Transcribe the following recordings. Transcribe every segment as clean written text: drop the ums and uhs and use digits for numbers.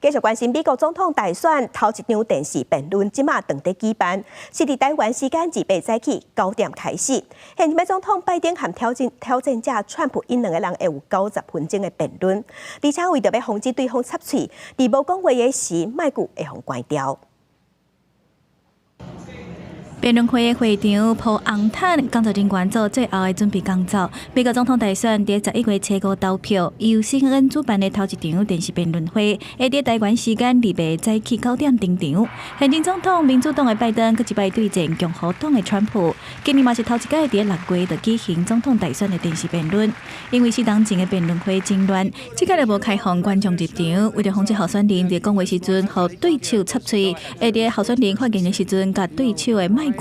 继续关心美国总统大选头一场电视辩论，即马当地举办，是伫台湾时间28早起9点开始。现任总统拜登和挑战者川普因两个人会有90分钟的辩论，而且为着要防止对方插嘴，伫无讲话的时，麦克会互关掉。 辩论会的会场铺红毯，工作人员做最后的准备工作。美国总统大选伫11月初5投票，由 CNN 主办的头一场电视辩论会，会伫台湾时间28早起9点登场。现任总统民主党的拜登，佮一摆对战共和党的川普。今年嘛是头一届伫6月就举行总统大选的电视辩论。因为4当前的辩论会真乱，这届就无开放观众入场，为了防止候选人伫讲话时阵，互对手插嘴，会伫候选人发言的时阵，甲对手的麦。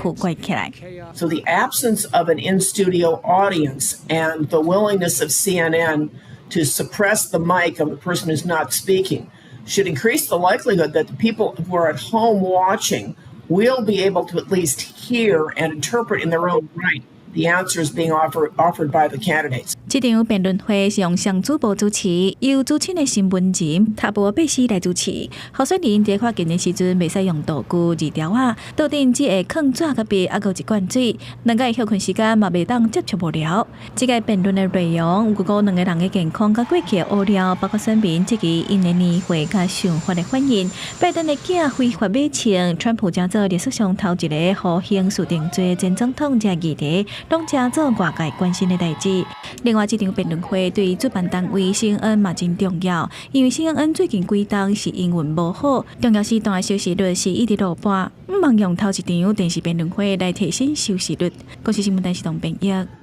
So the absence of an in-studio audience and the willingness of CNN to suppress the mic of the person who's not speaking should increase the likelihood that the people who are at home watching will be able to at least hear and interpret in their own right the answers being offered by the candidates. 这场辩论会是用上主播主持，由主持的新闻人塔博贝斯来主持。候选人在发言的时阵，袂使用道具、字条啊，桌顶只会放纸甲笔，还有一罐水。两个休困时间嘛袂当接触无聊。这个辩论的内容，有两个人的健康甲过去的污料，包括选民这个因的年岁甲想法的反应。拜登的囝非法买枪，川普将做历史上头一个互刑事定罪前总统加议题。 拢正做外界关心的代志。另外，这场辩论会对于主办单位 CNN 嘛真重要，因为 CNN 最近几档是英文无好，重要时段的收视率是一直落半，毋茫用头一场电视辩论会来提升收视率。国际新闻台是同编译。